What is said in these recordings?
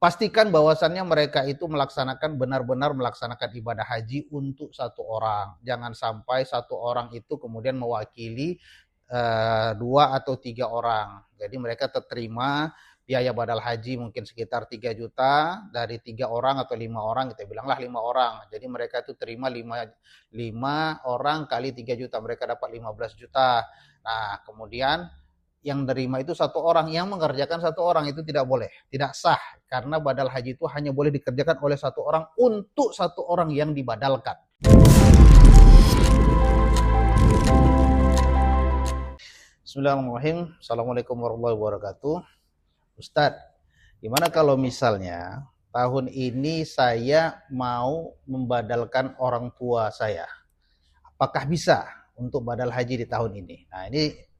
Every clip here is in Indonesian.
pastikan bahwasannya mereka itu benar-benar melaksanakan ibadah haji untuk satu orang. Jangan sampai satu orang itu kemudian mewakili 2 atau 3 orang. Jadi mereka terima biaya badal haji mungkin sekitar 3 juta dari 3 orang atau 5 orang, kita bilanglah 5 orang. Jadi mereka itu terima 5 orang kali 3 juta, mereka dapat 15 juta. Nah, kemudian yang menerima itu satu orang, yang mengerjakan satu orang, itu tidak boleh, tidak sah, karena badal haji itu hanya boleh dikerjakan oleh satu orang untuk satu orang yang dibadalkan. Bismillahirrahmanirrahim. Assalamualaikum warahmatullahi wabarakatuh. Ustadz, gimana kalau misalnya tahun ini saya mau membadalkan orang tua saya? Apakah bisa untuk badal haji di tahun ini? Nah, ini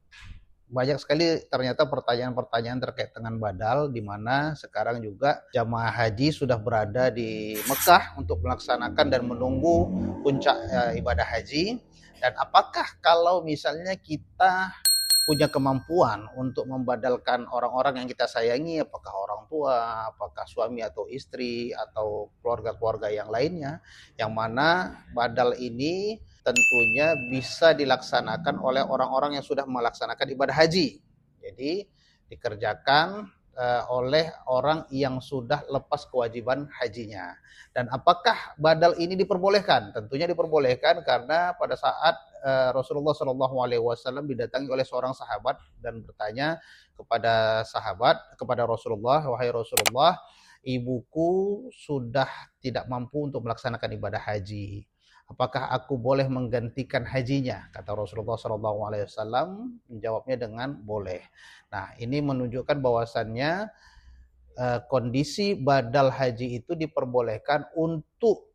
banyak sekali ternyata pertanyaan-pertanyaan terkait dengan badal, di mana sekarang juga jamaah haji sudah berada di Mekah untuk melaksanakan dan menunggu puncak ibadah haji. Dan apakah kalau misalnya kita punya kemampuan untuk membadalkan orang-orang yang kita sayangi, apakah orang tua, apakah suami atau istri, atau keluarga-keluarga yang lainnya, yang mana badal ini tentunya bisa dilaksanakan oleh orang-orang yang sudah melaksanakan ibadah haji. Jadi dikerjakan oleh orang yang sudah lepas kewajiban hajinya. Dan apakah badal ini diperbolehkan? Tentunya diperbolehkan, karena pada saat Rasulullah SAW didatangi oleh seorang sahabat dan bertanya kepada Rasulullah, wahai Rasulullah, ibuku sudah tidak mampu untuk melaksanakan ibadah haji. Apakah aku boleh menggantikan hajinya? Kata Rasulullah SAW, menjawabnya dengan boleh. Nah, ini menunjukkan bahwasannya kondisi badal haji itu diperbolehkan untuk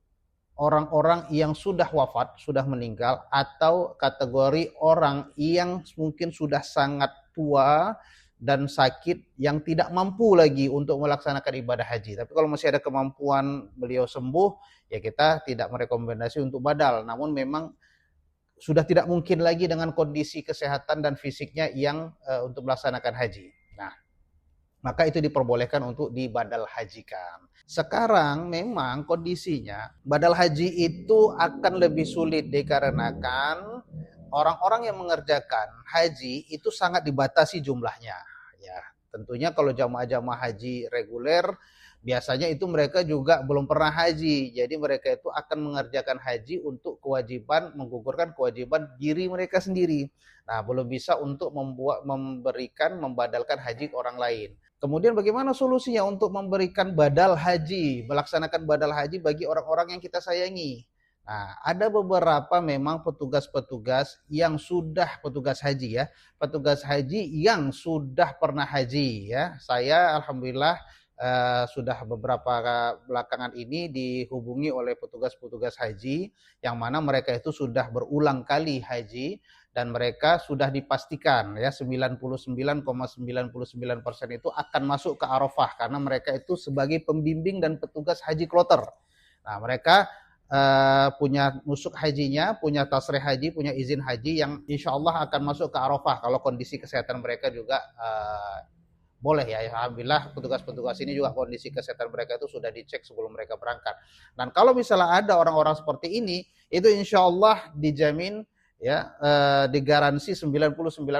orang-orang yang sudah wafat, sudah meninggal, atau kategori orang yang mungkin sudah sangat tua dan sakit, yang tidak mampu lagi untuk melaksanakan ibadah haji. Tapi kalau masih ada kemampuan beliau sembuh, ya kita tidak merekomendasi untuk badal. Namun memang sudah tidak mungkin lagi dengan kondisi kesehatan dan fisiknya yang untuk melaksanakan haji. Nah, maka itu diperbolehkan untuk dibadal hajikan. Sekarang memang kondisinya badal haji itu akan lebih sulit dikarenakan orang-orang yang mengerjakan haji itu sangat dibatasi jumlahnya. Ya, tentunya kalau jamaah-jamaah haji reguler biasanya itu mereka juga belum pernah haji. Jadi mereka itu akan mengerjakan haji untuk kewajiban, menggugurkan kewajiban diri mereka sendiri. Nah, belum bisa untuk membadalkan haji ke orang lain. Kemudian bagaimana solusinya untuk memberikan badal haji, melaksanakan badal haji bagi orang-orang yang kita sayangi? Nah, ada beberapa memang petugas-petugas yang sudah petugas haji ya, petugas haji yang sudah pernah haji ya. Saya alhamdulillah sudah beberapa belakangan ini dihubungi oleh petugas-petugas haji yang mana mereka itu sudah berulang kali haji, dan mereka sudah dipastikan ya 99,99% itu akan masuk ke Arafah, karena mereka itu sebagai pembimbing dan petugas haji kloter. Nah, mereka punya nusuk hajinya, punya tasrih haji, punya izin haji yang insya Allah akan masuk ke Arafah kalau kondisi kesehatan mereka juga boleh ya. Alhamdulillah petugas-petugas ini juga kondisi kesehatan mereka itu sudah dicek sebelum mereka berangkat. Dan kalau misalnya ada orang-orang seperti ini, itu insya Allah dijamin ya, digaransi 99,99%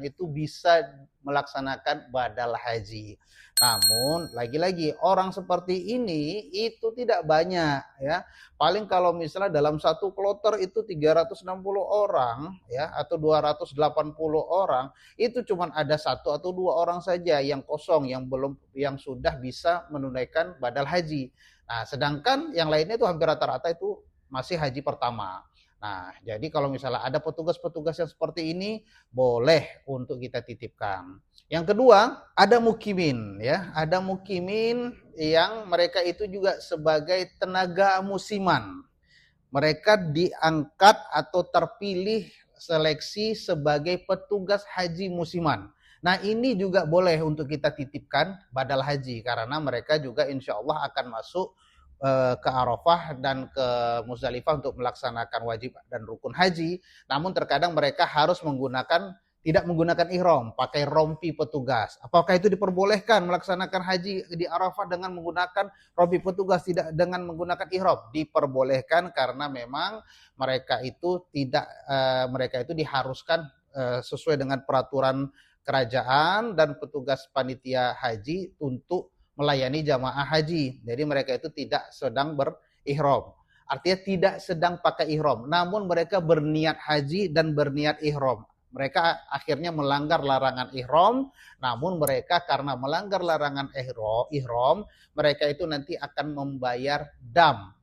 itu bisa melaksanakan badal haji. Namun lagi-lagi orang seperti ini itu tidak banyak ya. Paling kalau misalnya dalam satu kloter itu 360 orang ya, atau 280 orang, itu cuma ada 1 atau 2 orang saja yang kosong, yang sudah bisa menunaikan badal haji. Nah, sedangkan yang lainnya itu hampir rata-rata itu masih haji pertama. Nah, jadi kalau misalnya ada petugas-petugas yang seperti ini, boleh untuk kita titipkan. Yang kedua, ada mukimin ya, ada mukimin yang mereka itu juga sebagai tenaga musiman. Mereka diangkat atau terpilih seleksi sebagai petugas haji musiman. Nah, ini juga boleh untuk kita titipkan badal haji, karena mereka juga insya Allah akan masuk ke Arafah dan ke Muzdalifah untuk melaksanakan wajib dan rukun haji. Namun terkadang mereka harus menggunakan tidak menggunakan ihram, pakai rompi petugas. Apakah itu diperbolehkan melaksanakan haji di Arafah dengan menggunakan rompi petugas, tidak dengan menggunakan ihram? Diperbolehkan karena memang mereka itu mereka itu diharuskan sesuai dengan peraturan kerajaan dan petugas panitia haji untuk melayani jamaah haji. Jadi mereka itu tidak sedang berihram. Artinya tidak sedang pakai ihram, namun mereka berniat haji dan berniat ihram. Mereka akhirnya melanggar larangan ihram, namun mereka karena melanggar larangan ihram, mereka itu nanti akan membayar dam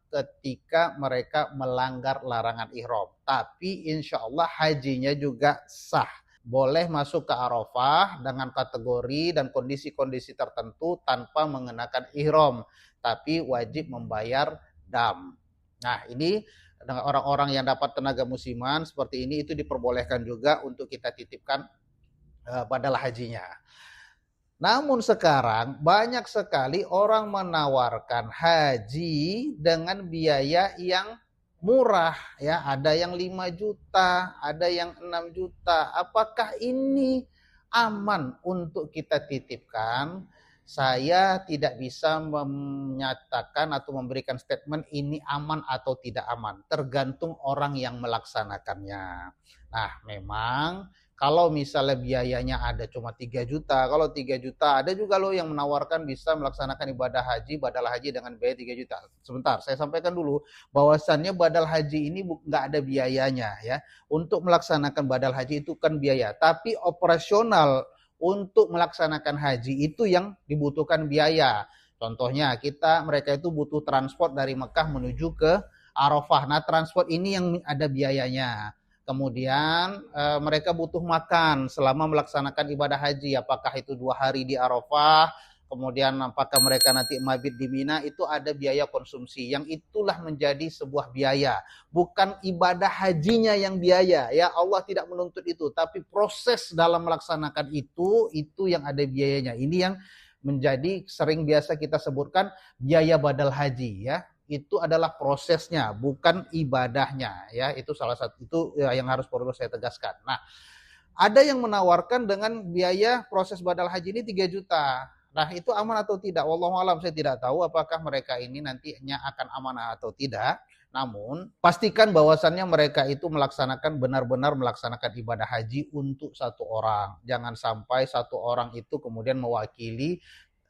ketika mereka melanggar larangan ihram. Tapi insya Allah hajinya juga sah. Boleh masuk ke Arafah dengan kategori dan kondisi-kondisi tertentu tanpa mengenakan ihram, tapi wajib membayar dam. Nah, ini orang-orang yang dapat tenaga musiman seperti ini itu diperbolehkan juga untuk kita titipkan badal hajinya. Namun sekarang banyak sekali orang menawarkan haji dengan biaya yang murah, ya, ada yang 5 juta, ada yang 6 juta. Apakah ini aman untuk kita titipkan? Saya tidak bisa menyatakan atau memberikan statement ini aman atau tidak aman, tergantung orang yang melaksanakannya. Nah, memang kalau misalnya biayanya ada cuma 3 juta, kalau 3 juta ada juga loh yang menawarkan bisa melaksanakan ibadah haji, badal haji dengan biaya 3 juta. Sebentar, saya sampaikan dulu bahwasannya badal haji ini nggak ada biayanya, ya. Untuk melaksanakan badal haji itu kan biaya, tapi operasional untuk melaksanakan haji itu yang dibutuhkan biaya. Contohnya mereka itu butuh transport dari Mekah menuju ke Arafah. Nah, transport ini yang ada biayanya. Kemudian mereka butuh makan selama melaksanakan ibadah haji. Apakah itu 2 hari di Arafah, kemudian apakah mereka nanti mabit di Mina, itu ada biaya konsumsi. Yang itulah menjadi sebuah biaya. Bukan ibadah hajinya yang biaya. Ya, Allah tidak menuntut itu. Tapi proses dalam melaksanakan itu yang ada biayanya. Ini yang menjadi sering biasa kita sebutkan biaya badal haji, ya. Itu adalah prosesnya, bukan ibadahnya, ya. Itu salah satu itu yang harus perlu saya tegaskan. Nah, ada yang menawarkan dengan biaya proses badal haji ini 3 juta. Nah, itu aman atau tidak? Wallahu alam, saya tidak tahu apakah mereka ini nantinya akan aman atau tidak. Namun, pastikan bahwasannya mereka itu benar-benar melaksanakan ibadah haji untuk 1 orang. Jangan sampai 1 orang itu kemudian mewakili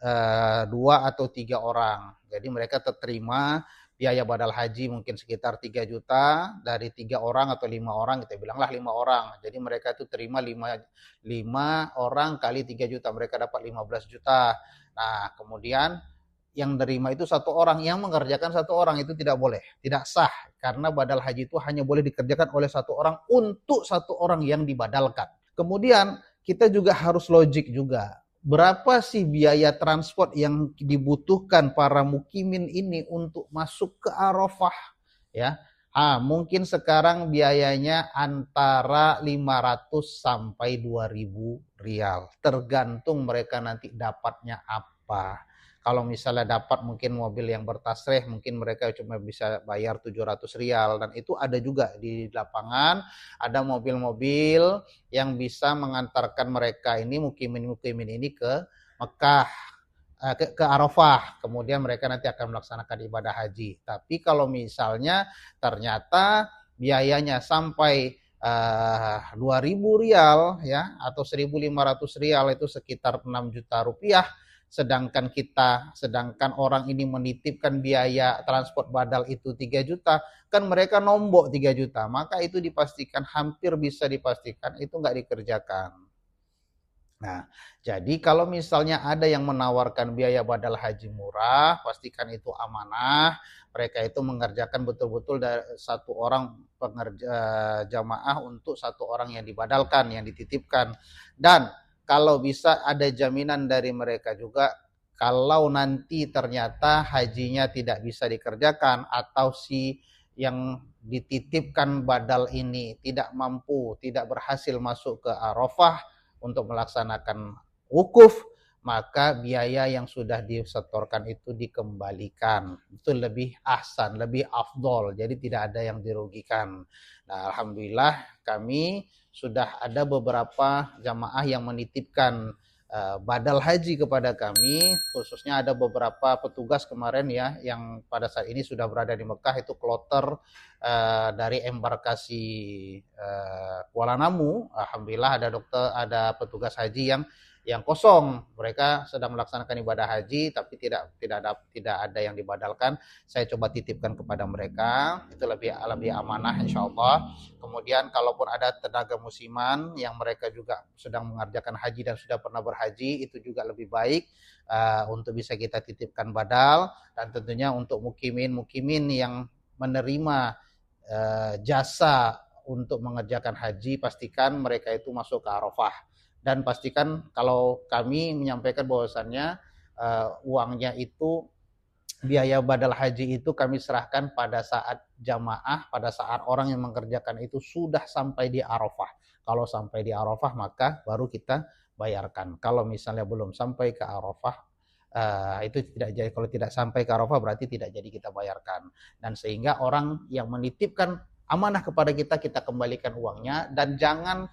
2 atau 3 orang. Jadi mereka terima biaya badal haji mungkin sekitar 3 juta dari 3 orang atau 5 orang, kita bilanglah 5 orang. Jadi mereka itu terima 5 orang kali 3 juta, mereka dapat 15 juta. Nah, kemudian yang terima itu 1 orang, yang mengerjakan 1 orang itu tidak boleh, tidak sah, karena badal haji itu hanya boleh dikerjakan oleh 1 orang untuk 1 orang yang dibadalkan. Kemudian kita juga harus logik juga. Berapa sih biaya transport yang dibutuhkan para mukimin ini untuk masuk ke Arafah, ya? Mungkin sekarang biayanya antara 500 sampai 2.000 rial, tergantung mereka nanti dapatnya apa. Kalau misalnya dapat mungkin mobil yang bertasreh, mungkin mereka cuma bisa bayar 700 rial. Dan itu ada juga di lapangan, ada mobil-mobil yang bisa mengantarkan mereka ini, mukimin-mukimin ini ke Mekah, ke Arafah. Kemudian mereka nanti akan melaksanakan ibadah haji. Tapi kalau misalnya ternyata biayanya sampai 2.000 rial, ya, atau 1.500 rial, itu sekitar 6 juta rupiah. Sedangkan orang ini menitipkan biaya transport badal itu 3 juta, kan mereka nombok 3 juta, maka itu dipastikan, hampir bisa dipastikan itu nggak dikerjakan. Nah, jadi kalau misalnya ada yang menawarkan biaya badal haji murah, pastikan itu amanah, mereka itu mengerjakan betul-betul dari 1 orang jamaah untuk 1 orang yang dibadalkan, yang dititipkan. Dan kalau bisa ada jaminan dari mereka juga, kalau nanti ternyata hajinya tidak bisa dikerjakan atau si yang dititipkan badal ini tidak mampu, tidak berhasil masuk ke Arafah untuk melaksanakan wukuf, maka biaya yang sudah disetorkan itu dikembalikan. Itu lebih ahsan, lebih afdol, jadi tidak ada yang dirugikan. Nah, alhamdulillah kami sudah ada beberapa jamaah yang menitipkan badal haji kepada kami, khususnya ada beberapa petugas kemarin ya yang pada saat ini sudah berada di Mekah, itu kloter dari embarkasi Kuala Namu. Alhamdulillah ada petugas haji yang kosong, mereka sedang melaksanakan ibadah haji tapi tidak ada yang dibadalkan. Saya coba titipkan kepada mereka, itu lebih amanah insya Allah. Kemudian kalaupun ada tenaga musiman yang mereka juga sedang mengerjakan haji dan sudah pernah berhaji, itu juga lebih baik untuk bisa kita titipkan badal. Dan tentunya untuk mukimin yang menerima jasa untuk mengerjakan haji, pastikan mereka itu masuk ke Arafah. Dan pastikan kalau kami menyampaikan bahwasannya uangnya itu, biaya badal haji itu kami serahkan pada saat jamaah, pada saat orang yang mengerjakan itu sudah sampai di Arafah. Kalau sampai di Arafah maka baru kita bayarkan. Kalau misalnya belum sampai ke Arafah, itu tidak jadi. Kalau tidak sampai ke Arafah berarti tidak jadi kita bayarkan. Dan sehingga orang yang menitipkan amanah kepada kita, kita kembalikan uangnya, dan jangan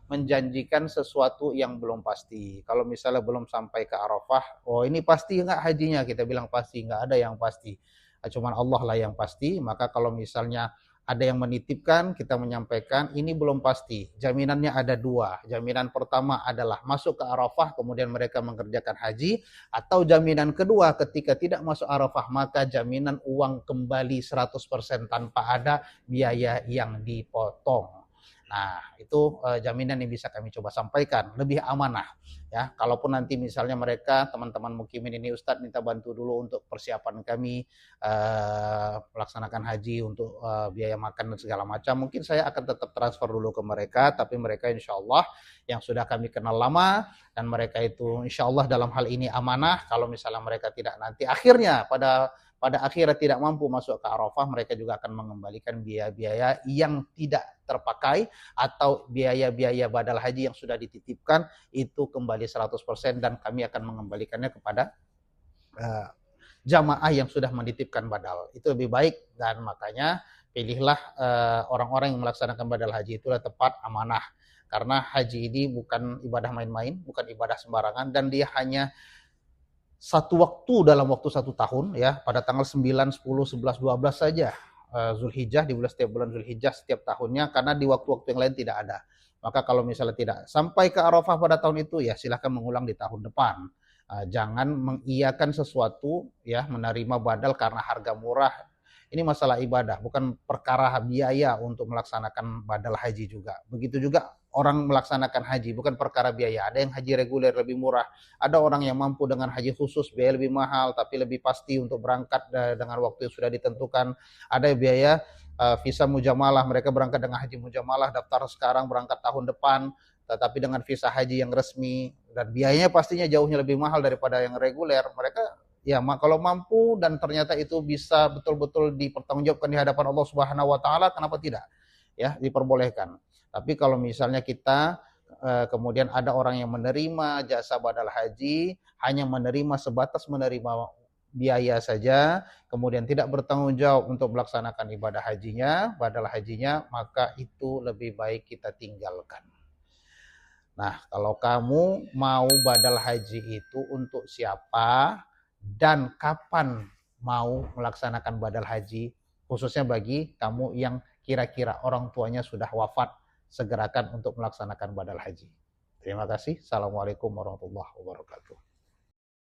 menjanjikan sesuatu yang belum pasti. Kalau misalnya belum sampai ke Arafah, oh ini pasti nggak hajinya, kita bilang pasti, nggak ada yang pasti. Cuman Allah lah yang pasti. Maka kalau misalnya ada yang menitipkan, kita menyampaikan ini belum pasti. Jaminannya ada dua. Jaminan pertama adalah masuk ke Arafah, kemudian mereka mengerjakan haji. Atau jaminan kedua, ketika tidak masuk Arafah, maka jaminan uang kembali 100% tanpa ada biaya yang dipotong. Nah, itu jaminan yang bisa kami coba sampaikan, lebih amanah ya. Kalaupun nanti misalnya mereka teman-teman mukimin ini, Ustadz minta bantu dulu untuk persiapan kami melaksanakan haji, untuk biaya makan dan segala macam, mungkin saya akan tetap transfer dulu ke mereka, tapi mereka insya Allah yang sudah kami kenal lama, dan mereka itu insya Allah dalam hal ini amanah. Kalau misalnya mereka tidak nanti akhirnya pada akhirnya tidak mampu masuk ke Arafah, mereka juga akan mengembalikan biaya-biaya yang tidak terpakai, atau biaya-biaya badal haji yang sudah dititipkan itu kembali 100%, dan kami akan mengembalikannya kepada jamaah yang sudah menitipkan badal. Itu lebih baik, dan makanya pilihlah orang-orang yang melaksanakan badal haji, itulah tepat amanah. Karena haji ini bukan ibadah main-main, bukan ibadah sembarangan, dan dia hanya satu waktu dalam waktu 1 tahun ya, pada tanggal 9, 10, 11, 12 saja Zulhijjah, di setiap bulan Zulhijjah setiap tahunnya, karena di waktu-waktu yang lain tidak ada. Maka kalau misalnya tidak sampai ke Arafah pada tahun itu, ya silahkan mengulang di tahun depan. Jangan mengiyakan sesuatu ya, menerima badal karena harga murah. Ini masalah ibadah, bukan perkara biaya untuk melaksanakan badal haji juga. Begitu juga orang melaksanakan haji, bukan perkara biaya. Ada yang haji reguler lebih murah, ada orang yang mampu dengan haji khusus biaya lebih mahal, tapi lebih pasti untuk berangkat dengan waktu yang sudah ditentukan. Ada biaya visa mujamalah, mereka berangkat dengan haji mujamalah, daftar sekarang berangkat tahun depan, tetapi dengan visa haji yang resmi, dan biayanya pastinya jauhnya lebih mahal daripada yang reguler. Mereka ya kalau mampu dan ternyata itu bisa betul-betul dipertanggungjawabkan di hadapan Allah Subhanahu wa taala, kenapa tidak? Ya, diperbolehkan. Tapi kalau misalnya kita kemudian ada orang yang menerima jasa badal haji, hanya menerima sebatas menerima biaya saja, kemudian tidak bertanggung jawab untuk melaksanakan ibadah hajinya, badal hajinya, maka itu lebih baik kita tinggalkan. Nah, kalau kamu mau badal haji itu untuk siapa dan kapan mau melaksanakan badal haji, khususnya bagi kamu yang kira-kira orang tuanya sudah wafat, segerakan untuk melaksanakan badal haji. Terima kasih. Assalamualaikum warahmatullahi wabarakatuh.